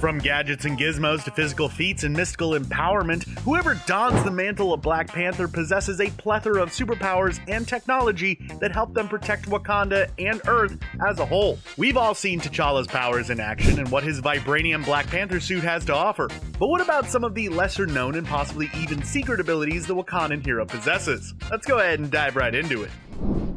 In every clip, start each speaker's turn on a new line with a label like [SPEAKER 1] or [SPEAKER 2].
[SPEAKER 1] From gadgets and gizmos to physical feats and mystical empowerment, whoever dons the mantle of Black Panther possesses a plethora of superpowers and technology that help them protect Wakanda and Earth as a whole. We've all seen T'Challa's powers in action and what his Vibranium Black Panther suit has to offer. But what about some of the lesser known and possibly even secret abilities the Wakandan hero possesses? Let's go ahead and dive right into it.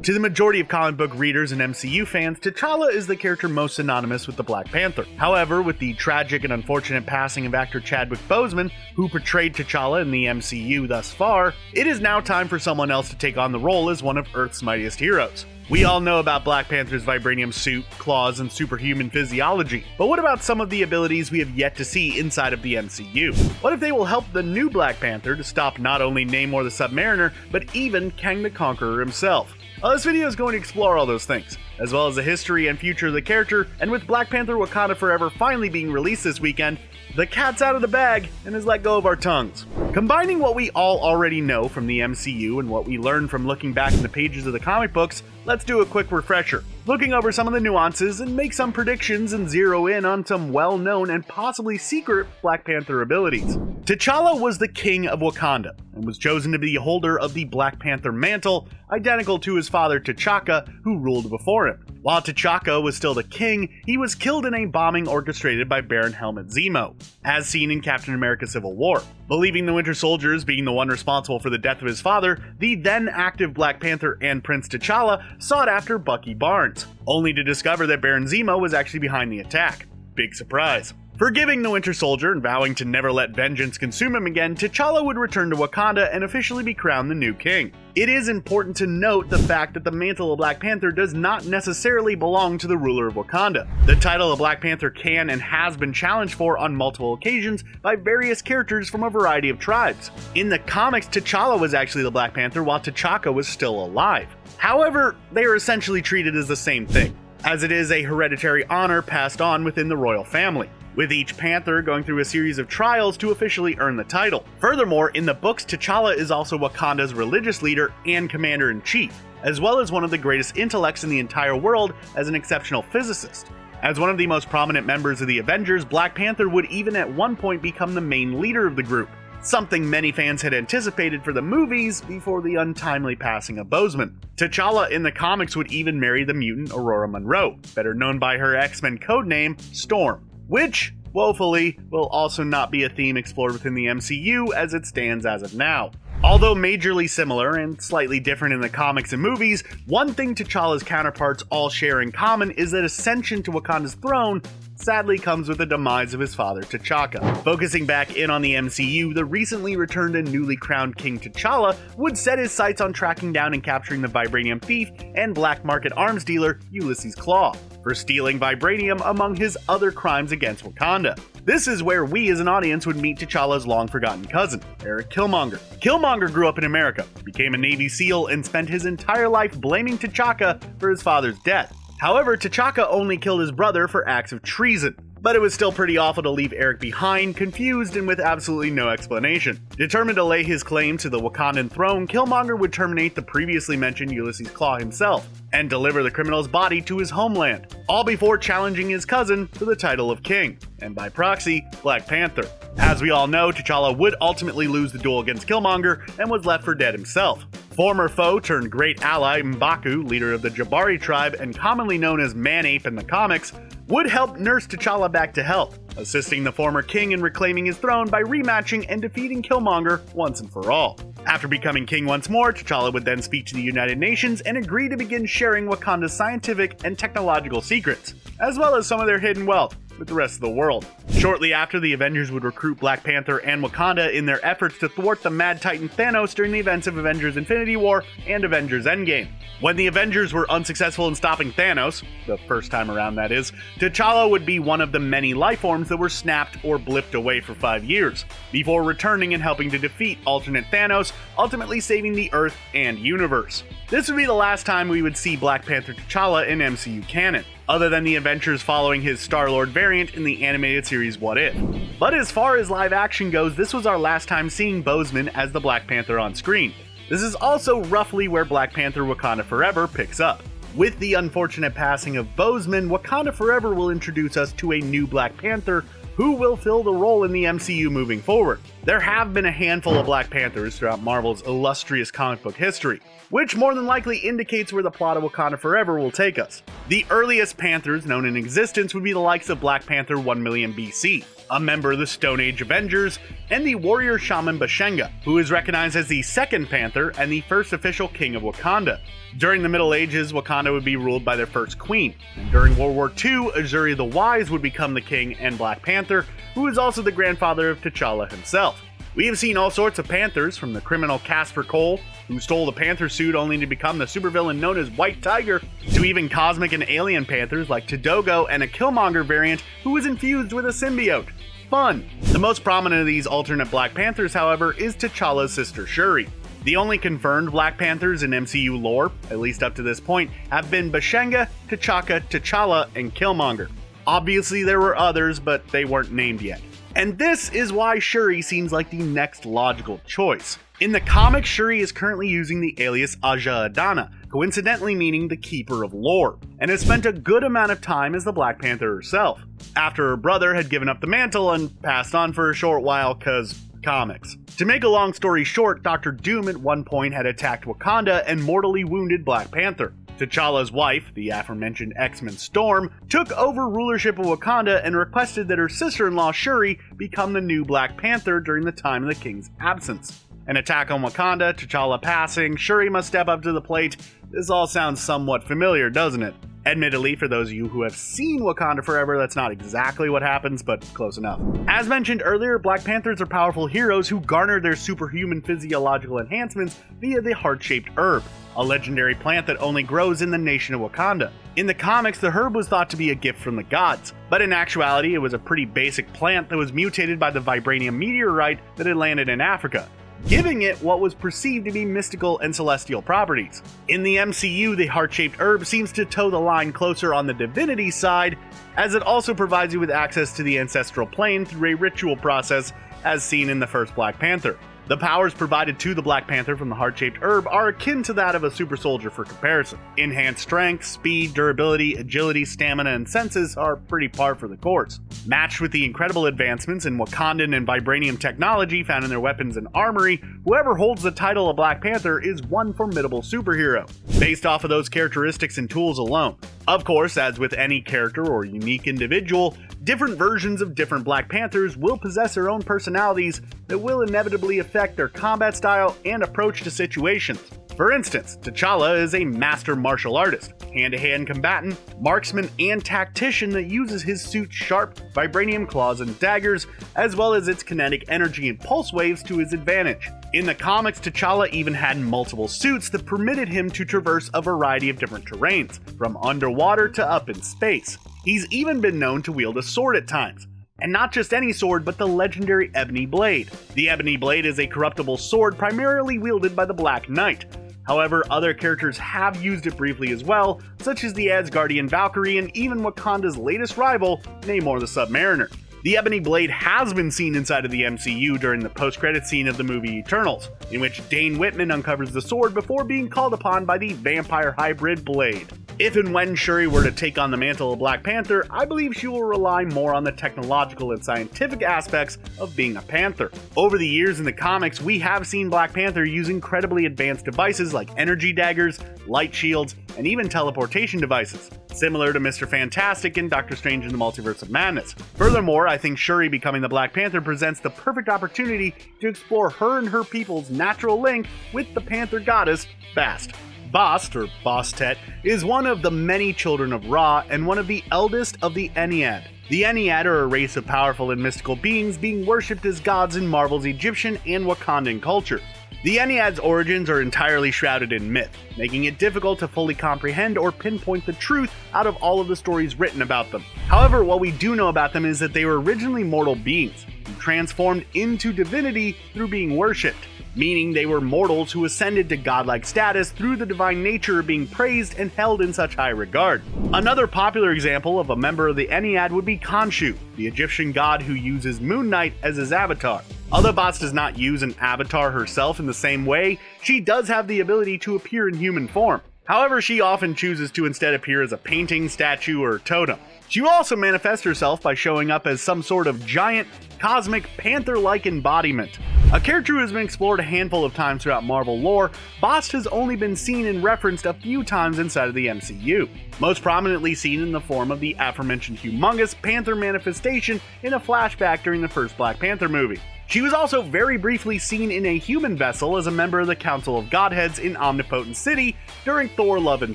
[SPEAKER 1] To the majority of comic book readers and MCU fans, T'Challa is the character most synonymous with the Black Panther. However, with the tragic and unfortunate passing of actor Chadwick Boseman, who portrayed T'Challa in the MCU thus far, it is now time for someone else to take on the role as one of Earth's mightiest heroes. We all know about Black Panther's Vibranium suit, claws, and superhuman physiology, but what about some of the abilities we have yet to see inside of the MCU? What if they will help the new Black Panther to stop not only Namor the Submariner, but even Kang the Conqueror himself? Well, this video is going to explore all those things, as well as the history and future of the character, and with Black Panther Wakanda Forever finally being released this weekend, the cat's out of the bag and has let go of our tongues. Combining what we all already know from the MCU and what we learned from looking back in the pages of the comic books, let's do a quick refresher, looking over some of the nuances and make some predictions and zero in on some well-known and possibly secret Black Panther abilities. T'Challa was the king of Wakanda and was chosen to be the holder of the Black Panther mantle, identical to his father T'Chaka, who ruled before him. While T'Chaka was still the king, he was killed in a bombing orchestrated by Baron Helmut Zemo, as seen in Captain America Civil War. Believing the Winter Soldiers being the one responsible for the death of his father, the then active Black Panther and Prince T'Challa sought after Bucky Barnes, only to discover that Baron Zemo was actually behind the attack. Big surprise. Forgiving the Winter Soldier and vowing to never let vengeance consume him again, T'Challa would return to Wakanda and officially be crowned the new king. It is important to note the fact that the mantle of Black Panther does not necessarily belong to the ruler of Wakanda. The title of Black Panther can and has been challenged for on multiple occasions by various characters from a variety of tribes. In the comics, T'Challa was actually the Black Panther while T'Chaka was still alive. However, they are essentially treated as the same thing, as it is a hereditary honor passed on within the royal family, with each Panther going through a series of trials to officially earn the title. Furthermore, in the books, T'Challa is also Wakanda's religious leader and commander-in-chief, as well as one of the greatest intellects in the entire world as an exceptional physicist. As one of the most prominent members of the Avengers, Black Panther would even at one point become the main leader of the group, something many fans had anticipated for the movies before the untimely passing of Boseman. T'Challa in the comics would even marry the mutant Aurora Monroe, better known by her X-Men codename Storm, which, woefully, will also not be a theme explored within the MCU as it stands as of now. Although majorly similar and slightly different in the comics and movies, one thing T'Challa's counterparts all share in common is that ascension to Wakanda's throne sadly comes with the demise of his father T'Chaka. Focusing back in on the MCU, the recently returned and newly crowned King T'Challa would set his sights on tracking down and capturing the Vibranium thief and black market arms dealer Ulysses Klaue for stealing Vibranium among his other crimes against Wakanda. This is where we as an audience would meet T'Challa's long-forgotten cousin, Eric Killmonger. Killmonger grew up in America, became a Navy SEAL, and spent his entire life blaming T'Chaka for his father's death. However, T'Chaka only killed his brother for acts of treason, but it was still pretty awful to leave Eric behind, confused and with absolutely no explanation. Determined to lay his claim to the Wakandan throne, Killmonger would terminate the previously mentioned Ulysses Klaue himself, and deliver the criminal's body to his homeland, all before challenging his cousin for the title of king, and by proxy, Black Panther. As we all know, T'Challa would ultimately lose the duel against Killmonger and was left for dead himself. Former foe turned great ally M'Baku, leader of the Jabari tribe and commonly known as Man-Ape in the comics, would help nurse T'Challa back to health, assisting the former king in reclaiming his throne by rematching and defeating Killmonger once and for all. After becoming king once more, T'Challa would then speak to the United Nations and agree to begin sharing Wakanda's scientific and technological secrets, as well as some of their hidden wealth, with the rest of the world. Shortly after, the Avengers would recruit Black Panther and Wakanda in their efforts to thwart the Mad Titan Thanos during the events of Avengers Infinity War and Avengers Endgame. When the Avengers were unsuccessful in stopping Thanos, the first time around that is, T'Challa would be one of the many lifeforms that were snapped or blipped away for 5 years, before returning and helping to defeat alternate Thanos, ultimately saving the Earth and universe. This would be the last time we would see Black Panther T'Challa in MCU canon, other than the adventures following his Star-Lord variant in the animated series What If. But as far as live action goes, this was our last time seeing Boseman as the Black Panther on screen. This is also roughly where Black Panther Wakanda Forever picks up. With the unfortunate passing of Boseman, Wakanda Forever will introduce us to a new Black Panther who will fill the role in the MCU moving forward. There have been a handful of Black Panthers throughout Marvel's illustrious comic book history, which more than likely indicates where the plot of Wakanda Forever will take us. The earliest Panthers known in existence would be the likes of Black Panther 1 million BC, a member of the Stone Age Avengers, and the warrior shaman Bashenga, who is recognized as the second Panther and the first official king of Wakanda. During the Middle Ages, Wakanda would be ruled by their first queen, and during World War II, Azuri the Wise would become the king and Black Panther, who is also the grandfather of T'Challa himself. We have seen all sorts of Panthers, from the criminal Casper Cole, who stole the Panther suit only to become the supervillain known as White Tiger, to even cosmic and alien Panthers like T'Dogo and a Killmonger variant who was infused with a symbiote. Fun! The most prominent of these alternate Black Panthers, however, is T'Challa's sister Shuri. The only confirmed Black Panthers in MCU lore, at least up to this point, have been Bashenga, T'Challa, and Killmonger. Obviously there were others, but they weren't named yet. And this is why Shuri seems like the next logical choice. In the comics, Shuri is currently using the alias Aja Adana, coincidentally meaning the Keeper of Lore, and has spent a good amount of time as the Black Panther herself, after her brother had given up the mantle and passed on for a short while cause comics. To make a long story short, Dr. Doom at one point had attacked Wakanda and mortally wounded Black Panther. T'Challa's wife, the aforementioned X-Men Storm, took over rulership of Wakanda and requested that her sister-in-law Shuri become the new Black Panther during the time of the king's absence. An attack on Wakanda, T'Challa passing, Shuri must step up to the plate. This all sounds somewhat familiar, doesn't it? Admittedly, for those of you who have seen Wakanda Forever, that's not exactly what happens, but close enough. As mentioned earlier, Black Panthers are powerful heroes who garner their superhuman physiological enhancements via the heart-shaped herb, a legendary plant that only grows in the nation of Wakanda. In the comics, the herb was thought to be a gift from the gods, but in actuality, it was a pretty basic plant that was mutated by the Vibranium meteorite that had landed in Africa, giving it what was perceived to be mystical and celestial properties. In the MCU, the heart-shaped herb seems to toe the line closer on the divinity side, as it also provides you with access to the ancestral plane through a ritual process, as seen in the first Black Panther. The powers provided to the Black Panther from the heart-shaped herb are akin to that of a super soldier for comparison. Enhanced strength, speed, durability, agility, stamina, and senses are pretty par for the course. Matched with the incredible advancements in Wakandan and Vibranium technology found in their weapons and armory, whoever holds the title of Black Panther is one formidable superhero, based off of those characteristics and tools alone. Of course, as with any character or unique individual, different versions of different Black Panthers will possess their own personalities that will inevitably affect their combat style and approach to situations. For instance, T'Challa is a master martial artist, hand-to-hand combatant, marksman, and tactician that uses his suit's sharp vibranium claws and daggers, as well as its kinetic energy and pulse waves to his advantage. In the comics, T'Challa even had multiple suits that permitted him to traverse a variety of different terrains, from underwater to up in space. He's even been known to wield a sword at times. And not just any sword, but the legendary Ebony Blade. The Ebony Blade is a corruptible sword primarily wielded by the Black Knight. However, other characters have used it briefly as well, such as the Asgardian Valkyrie and even Wakanda's latest rival, Namor the Submariner. The Ebony Blade has been seen inside of the MCU during the post-credit scene of the movie Eternals, in which Dane Whitman uncovers the sword before being called upon by the vampire hybrid Blade. If and when Shuri were to take on the mantle of Black Panther, I believe she will rely more on the technological and scientific aspects of being a Panther. Over the years in the comics, we have seen Black Panther use incredibly advanced devices like energy daggers, light shields, and even teleportation devices, similar to Mr. Fantastic and Doctor Strange in the Multiverse of Madness. Furthermore, I think Shuri becoming the Black Panther presents the perfect opportunity to explore her and her people's natural link with the Panther goddess, Bast. Bast, or Bastet, is one of the many children of Ra and one of the eldest of the Ennead. The Ennead are a race of powerful and mystical beings being worshipped as gods in Marvel's Egyptian and Wakandan culture. The Ennead's origins are entirely shrouded in myth, making it difficult to fully comprehend or pinpoint the truth out of all of the stories written about them. However, what we do know about them is that they were originally mortal beings, who transformed into divinity through being worshipped, meaning they were mortals who ascended to godlike status through the divine nature of being praised and held in such high regard. Another popular example of a member of the Ennead would be Khonshu, the Egyptian god who uses Moon Knight as his avatar. Although Bast does not use an avatar herself in the same way, she does have the ability to appear in human form. However, she often chooses to instead appear as a painting, statue, or totem. She will also manifest herself by showing up as some sort of giant, cosmic, panther-like embodiment. A character who has been explored a handful of times throughout Marvel lore, Bast has only been seen and referenced a few times inside of the MCU, most prominently seen in the form of the aforementioned humongous panther manifestation in a flashback during the first Black Panther movie. She was also very briefly seen in a human vessel as a member of the Council of Godheads in Omnipotent City during Thor: Love and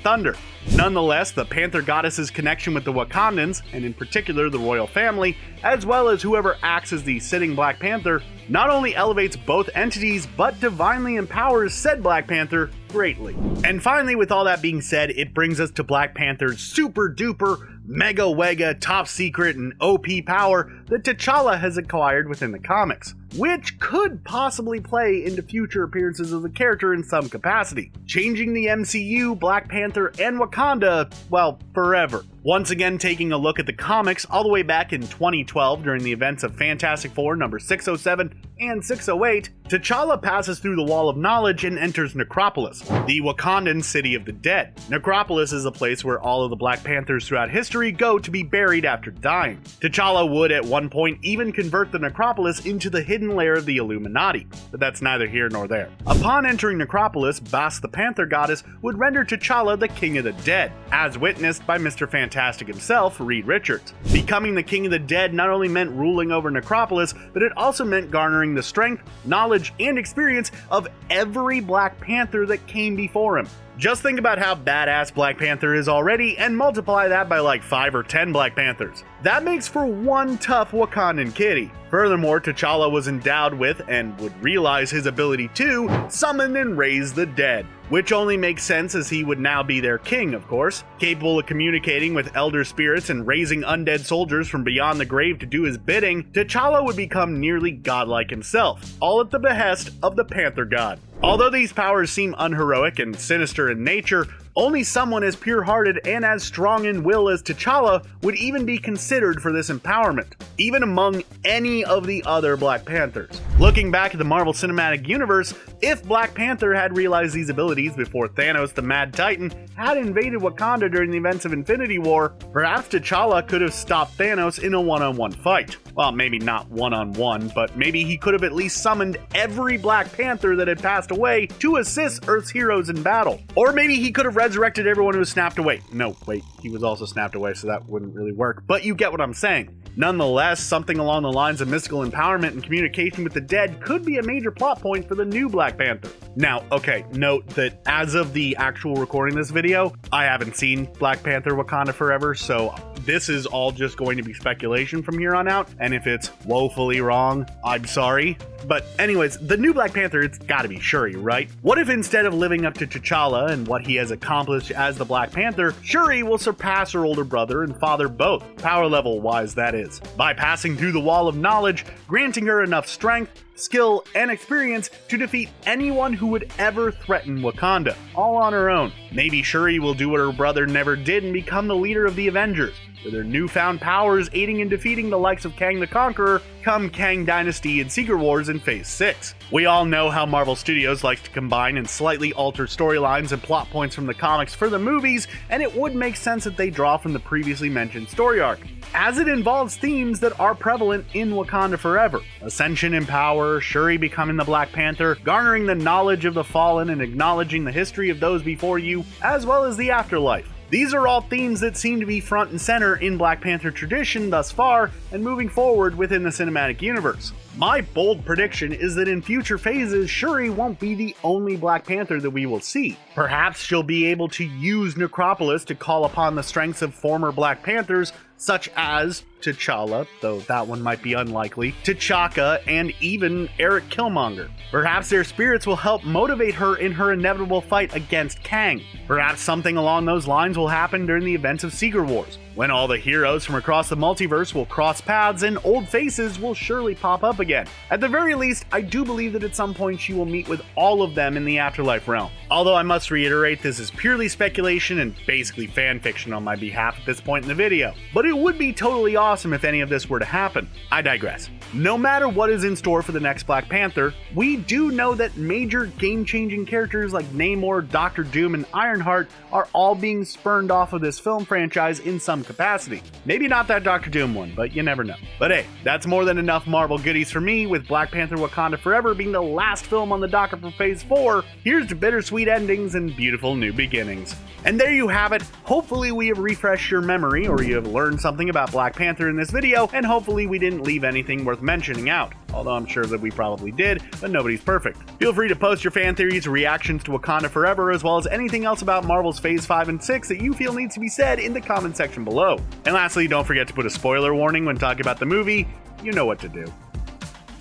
[SPEAKER 1] Thunder. Nonetheless, the Panther Goddess's connection with the Wakandans, and in particular the royal family, as well as whoever acts as the sitting Black Panther, not only elevates both entities, but divinely empowers said Black Panther greatly. And finally, with all that being said, it brings us to Black Panther's super duper, mega wega, top secret, and OP power that T'Challa has acquired within the comics, which could possibly play into future appearances of the character in some capacity, changing the MCU, Black Panther, and Wakanda, well, forever. Once again, taking a look at the comics all the way back in 2012 during the events of Fantastic Four number 607 and 608, T'Challa passes through the Wall of Knowledge and enters Necropolis, the Wakandan city of the dead. Necropolis is a place where all of the Black Panthers throughout history go to be buried after dying. T'Challa would at one point even convert the Necropolis into the hidden lair of the Illuminati, but that's neither here nor there. Upon entering Necropolis, Bast the Panther Goddess would render T'Challa the King of the Dead, as witnessed by Mr. Fantastic himself, Reed Richards. Becoming the King of the Dead not only meant ruling over Necropolis, but it also meant garnering the strength, knowledge, and experience of every Black Panther that came before him. Just think about how badass Black Panther is already and multiply that by like 5 or 10 Black Panthers. That makes for one tough Wakandan kitty. Furthermore, T'Challa was endowed with, and would realize his ability to, summon and raise the dead, which only makes sense as he would now be their king, of course. Capable of communicating with elder spirits and raising undead soldiers from beyond the grave to do his bidding, T'Challa would become nearly godlike himself, all at the behest of the Panther God. Although these powers seem unheroic and sinister in nature, only someone as pure-hearted and as strong in will as T'Challa would even be considered for this empowerment, even among any of the other Black Panthers. Looking back at the Marvel Cinematic Universe, if Black Panther had realized these abilities before Thanos the Mad Titan had invaded Wakanda during the events of Infinity War, perhaps T'Challa could have stopped Thanos in a one-on-one fight. Well, maybe not one-on-one, but maybe he could have at least summoned every Black Panther that had passed away to assist Earth's heroes in battle. Or maybe he could have resurrected everyone who was snapped away. No, wait, he was also snapped away, so that wouldn't really work, but you get what I'm saying. Nonetheless, something along the lines of mystical empowerment and communication with the dead could be a major plot point for the new Black Panther. Now, okay, note that as of the actual recording of this video, I haven't seen Black Panther Wakanda Forever, so this is all just going to be speculation from here on out, and if it's woefully wrong, I'm sorry. But anyways, the new Black Panther, it's gotta be Shuri, right? What if instead of living up to T'Challa and what he has accomplished as the Black Panther, Shuri will surpass her older brother and father both, power level wise that is, by passing through the Wall of Knowledge, granting her enough strength, skill, and experience to defeat anyone who would ever threaten Wakanda, all on her own. Maybe Shuri will do what her brother never did and become the leader of the Avengers, with her newfound powers aiding in defeating the likes of Kang the Conqueror come Kang Dynasty and Secret Wars in Phase 6. We all know how Marvel Studios likes to combine and slightly alter storylines and plot points from the comics for the movies, and it would make sense that they draw from the previously mentioned story arc, as it involves themes that are prevalent in Wakanda Forever. Ascension and power, Shuri becoming the Black Panther, garnering the knowledge of the fallen and acknowledging the history of those before you, as well as the afterlife. These are all themes that seem to be front and center in Black Panther tradition thus far and moving forward within the cinematic universe. My bold prediction is that in future phases, Shuri won't be the only Black Panther that we will see. Perhaps she'll be able to use Necropolis to call upon the strengths of former Black Panthers, such as T'Challa, though that one might be unlikely, T'Chaka, and even Eric Killmonger. Perhaps their spirits will help motivate her in her inevitable fight against Kang. Perhaps something along those lines will happen during the events of Secret Wars, when all the heroes from across the multiverse will cross paths and old faces will surely pop up again. At the very least, I do believe that at some point she will meet with all of them in the afterlife realm. Although I must reiterate, this is purely speculation and basically fanfiction on my behalf at this point in the video. But but it would be totally awesome if any of this were to happen. I digress. No matter what is in store for the next Black Panther, we do know that major game-changing characters like Namor, Doctor Doom, and Ironheart are all being spurned off of this film franchise in some capacity. Maybe not that Doctor Doom one, but you never know. But hey, that's more than enough Marvel goodies for me, with Black Panther Wakanda Forever being the last film on the docket for Phase 4. Here's to bittersweet endings and beautiful new beginnings. And there you have it. Hopefully we have refreshed your memory, or you have learned something about Black Panther in this video, and hopefully we didn't leave anything worth mentioning out. Although I'm sure that we probably did, but nobody's perfect. Feel free to post your fan theories, reactions to Wakanda Forever, as well as anything else about Marvel's Phase 5 and 6 that you feel needs to be said in the comment section below. And lastly, don't forget to put a spoiler warning when talking about the movie. You know what to do.